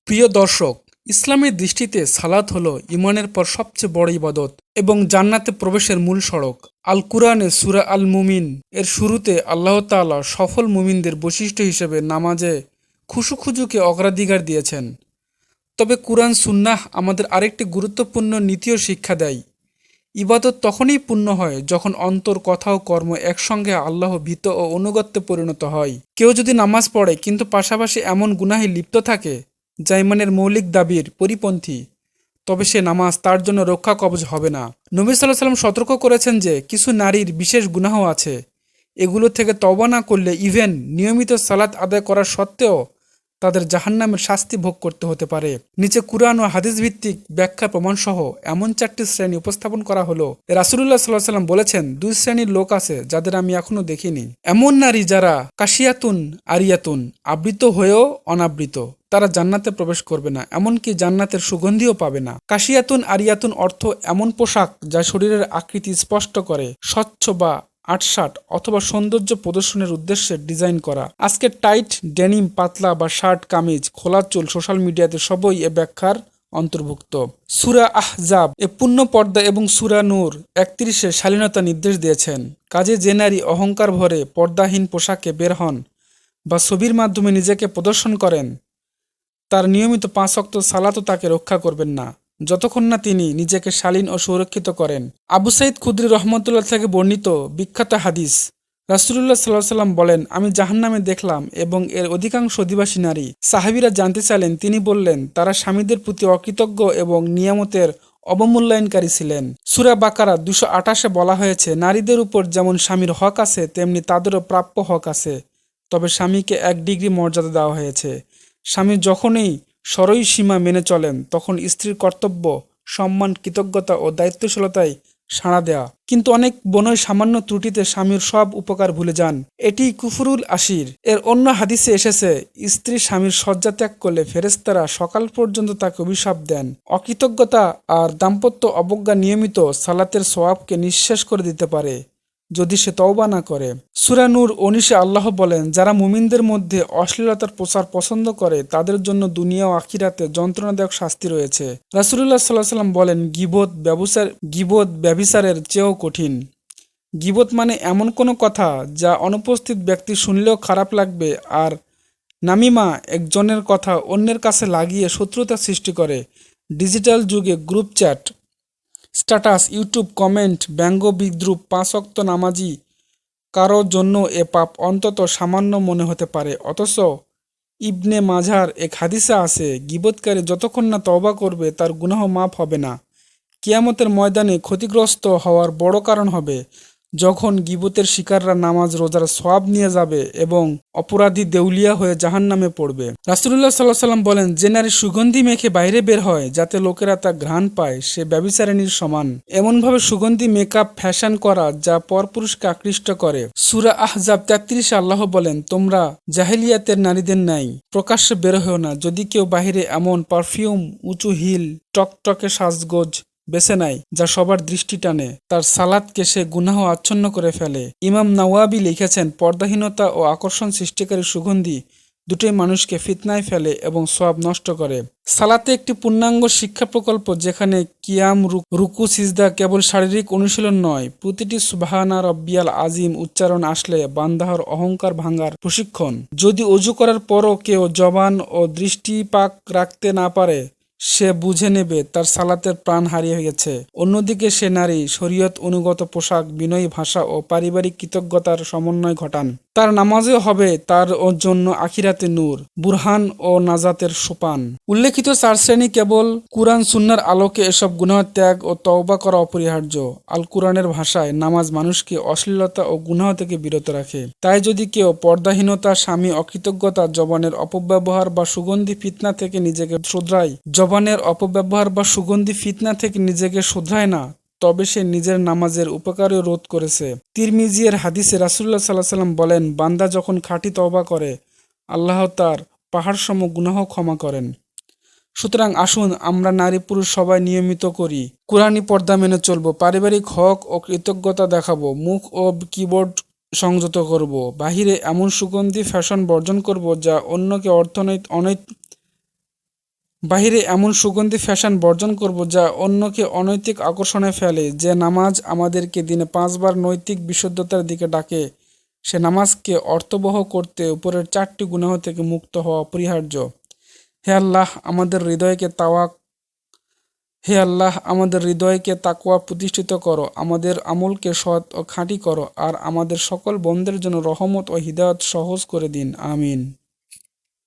প্রিয় দর্শক, ইসলামের দৃষ্টিতে সালাত হলো ঈমানের পর সবচেয়ে বড় ইবাদত এবং জান্নাতে প্রবেশের মূল সড়ক। আল কুরআনে সূরা আল মুমিন এর শুরুতে আল্লাহ তাআলা সফল মুমিনদের বৈশিষ্ট্য হিসেবে নামাজে খুশুখুজুকে অগ্রাধিকার দিয়েছেন। তবে কুরআন সুন্নাহ আমাদের আরেকটি গুরুত্বপূর্ণ নীতিও শিক্ষা দেয়। ইবাদত তখনই পূর্ণ হয় যখন অন্তর, কথা ও কর্ম একসঙ্গে আল্লাহ ভীত ও অনুগত্যে পরিণত হয়। কেউ যদি নামাজ পড়ে কিন্তু পাশাপাশি এমন গুনাহে লিপ্ত থাকে যা ঈমানের মৌলিক দাবির পরিপন্থী, তবে সে নামাজ তার জন্য রক্ষা কবচ হবে না। নবী সাল্লাল্লাহু আলাইহি ওয়াসাল্লাম সতর্ক করেছেন যে কিছু নারীর বিশেষ গুনাহ আছে, এগুলো থেকে তওবা না করলে ইভেন নিয়মিত সালাত আদায় করা সত্ত্বেও তাদের জাহান্নামের শাস্তি ভোগ করতে হতে পারে। নিচে কুরআন ও হাদিস ভিত্তিক ব্যাখ্যা প্রমাণসহ এমন 4টি শ্রেণী উপস্থাপন করা হলো। রাসূলুল্লাহ সাল্লাল্লাহু আলাইহি ওয়াসাল্লাম বলেছেন, 2 শ্রেণীর লোক আছে যাদের আমি এখনো দেখিনি। এমন নারী যারা কাশিয়াতুন আরিয়াতুন, আবৃত হয়েও অনাবৃত, তারা জান্নাতে প্রবেশ করবে না, এমনকি জান্নাতের সুগন্ধিও পাবে না। কাশিয়াতুন আরিয়াতুন অর্থ এমন পোশাক যা শরীরের আকৃতি স্পষ্ট করে, স্বচ্ছ বা আটশাট অথবা সৌন্দর্য প্রদর্শনের উদ্দেশ্যে ডিজাইন করা। আজকে টাইট ডেনিম, পাতলা বা শার্ট, কামিজ, খোলা চুল সোশ্যাল মিডিয়াতে সবই এ ব্যাখ্যার অন্তর্ভুক্ত। সূরা আহজাব এ পূর্ণ পর্দা এবং সূরা নূর 31-এ শালীনতা নির্দেশ দিয়েছেন। কাজে যে নারী অহংকার ভরে পর্দাহীন পোশাকে বের হন বা ছবির মাধ্যমে নিজেকে প্রদর্শন করেন, তার নিয়মিত 5 ওয়াক্ত সালাতও তাকে রক্ষা করবেন না, যতক্ষণ না তিনি নিজেকে শালীন ও সুরক্ষিত করেন। আবু সাঈদ খুদরি রহমতুল্লাহ থেকে বর্ণিত বিখ্যাত হাদিস, রাসূলুল্লাহ সাল্লাল্লাহু আলাইহি ওয়াসাল্লাম বলেন, আমি জাহান্নামে দেখলাম এবং এর অধিকাংশ অধিবাসী নারী। সাহাবীরা জানতে চাইলেন, তিনি বললেন, তারা স্বামীদের প্রতি অকৃতজ্ঞ এবং নিয়ামতের অবমূল্যায়নকারী ছিলেন। সূরা বাকারা 228-এ বলা হয়েছে, নারীদের উপর যেমন স্বামীর হক আছে তেমনি তাদেরও প্রাপ্য হক আছে, তবে স্বামীকে 1 ডিগ্রি মর্যাদা দেওয়া হয়েছে। স্বামী যখনই সরই সীমা মেনে চলেন তখন স্ত্রীর কর্তব্য, সম্মান, কৃতজ্ঞতা ও দায়িত্বশীলতায় সাড়া দেয়া। কিন্তু অনেক বোনই সামান্য ত্রুটিতে স্বামীর সব উপকার ভুলে যান। এটি কুফরুল আশির এর অন্য হাদিসে এসেছে, স্ত্রী স্বামীর শয্যা ত্যাগ করলে ফেরেশতারা সকাল পর্যন্ত তাকে অভিশাপ দেন। অকৃতজ্ঞতা আর দাম্পত্য অবজ্ঞা নিয়মিত সালাতের সওয়াবকে নিঃশেষ করে দিতে পারে যদি সে তওবা না করে। সূরা নূর 19-এ আল্লাহ বলেন, যারা মুমিনদের মধ্যে অশ্লীলতার প্রচার পছন্দ করে তাদের জন্য দুনিয়া ও আখিরাতে যন্ত্রণাদায়ক শাস্তি রয়েছে। রাসূলুল্লাহ সাল্লাল্লাহু আলাইহি ওয়াসাল্লাম বলেন, গীবত ব্যভিচারের চেয়েও কঠিন। গীবত মানে এমন কোনো কথা যা অনুপস্থিত ব্যক্তি শুনলেও খারাপ লাগবে, আর নামিমা একজনের কথা অন্যের কাছে লাগিয়ে শত্রুতা সৃষ্টি করে। ডিজিটাল যুগে group chat, status, YouTube comment, ব্যঙ্গ বিদ্রূপ 5 ওয়াক্ত নামাজি কারো জন্য এ পাপ অন্তত সামান্য মনে হতে পারে। অথচ ইবনে মাজার এক হাদিসে আছে, গীবতকারী যতক্ষণ না তওবা করবে তার গুনাহ মাফ হবে না। কিয়ামতের ময়দানে ক্ষতিগ্রস্ত হওয়ার বড় কারণ হবে যখন গীবতের শিকাররা নামাজ রোজার সওয়াব নিয়ে যাবে এবং অপরাধী দেউলিয়া হয়ে জাহান্নামে পড়বে। রাসূলুল্লাহ সাল্লাল্লাহু আলাইহি ওয়াসাল্লাম বলেন, যে নারী সুগন্ধি মেখে বাইরে বের হয় যাতে লোকেরা তা ঘ্রাণ পায়, সে ব্যভিচারিণীর সমান। এমনভাবে সুগন্ধি মেকআপ ফ্যাশন করা যা পরপুরুষকে আকৃষ্ট করে। সূরা আহজাব 33-এ আল্লাহ বলেন, তোমরা জাহেলিয়াতের নারীদের ন্যায় প্রকাশ্যে বের হও না। যদি কেউ বাহিরে এমন পারফিউম, উঁচু হিল, টকটকে সাজগোজ বেছে নেয় যা সবার দৃষ্টি টানে, তার সালাতকে সে গুনাহ আচ্ছন্ন করে ফেলে। ইমাম নাওয়াবী লিখেছেন, পর্দাহীনতা ও আকর্ষণ সৃষ্টিকারী সুগন্ধি দুটোই মানুষকে ফিতনায় ফেলে এবং সওয়াব নষ্ট করে। সালাতে একটি পূর্ণাঙ্গ শিক্ষা প্রকল্প যেখানে কিয়াম, রুকু, সিজদা কেবল শারীরিক অনুশীলন নয়, প্রতিটি সুবহানা রব্বিয়াল আজিম উচ্চারণ আসলে বান্দাহর অহংকার ভাঙার প্রশিক্ষণ। যদি ওযু করার পরও কেউ জবান ও দৃষ্টি পাক রাখতে না পারে, সে বুঝে নেবে তার সালাতের প্রাণ হারিয়ে গেছে। অন্যদিকে সে নারী শরীয়ত অনুগত পোশাক, বিনয়ী ভাষা ও পারিবারিক কৃতজ্ঞতার সমন্বয় ঘটান, তার নামাজও হবে তার জন্য আখিরাতে নূর, বুরহান ও নাজাতের সোপান। উল্লেখিত 4 শ্রেণী কেবল কুরআন সুন্নাহর আলোকে এসব গুনাহ ত্যাগ ও তওবা করা অপরিহার্য। আল কুরআনের ভাষায় নামাজ মানুষকে অশ্লীলতা ও গুনাহ থেকে বিরত রাখে। তাই যদি কেউ পর্দাহীনতা, স্বামী অকৃতজ্ঞতা, জবানের অপব্যবহার বা সুগন্ধি ফিতনা থেকে নিজেকে শোধরায় না, তবে সে নিজের নামাজের উপকারও রোধ করেছে। তিরমিজির হাদিসে রাসূলুল্লাহ সাল্লাল্লাহু আলাইহি ওয়াসাল্লাম বলেন, বান্দা যখন খাঁটি তওবা করে আল্লাহ তার পাহাড়সম গুনাহ ক্ষমা করেন। সুতরাং আসুন আমরা নারী পুরুষ সবাই নিয়মিত করি, কুরআনী পর্দা মেনে চলব, পারিবারিক হক ও কৃতজ্ঞতা দেখাবো, মুখ ও কিবোর্ড সংযত করব, বাহিরে এমন সুগন্ধি ফ্যাশন বর্জন করব যা অন্যকে বাহিরে এমন সুগন্ধি ফ্যাশন বর্জন করব যা অন্যকে অনৈতিক আকর্ষণে ফেলে। যে নামাজ আমাদেরকে দিনে 5 বার নৈতিক বিশুদ্ধতার দিকে ডাকে, সে নামাজকে অর্থবহ করতে উপরের 4টি গুনাহ থেকে মুক্ত হওয়া অপরিহার্য। হে আল্লাহ আমাদের হৃদয়কে তাওয়া হে আল্লাহ আমাদের হৃদয়কে তাকওয়া প্রতিষ্ঠিত করো, আমাদের আমলকে সৎ ও খাঁটি করো, আর আমাদের সকল বন্দের জন্য রহমত ও হিদায়াত সহজ করে দিন। আমিন।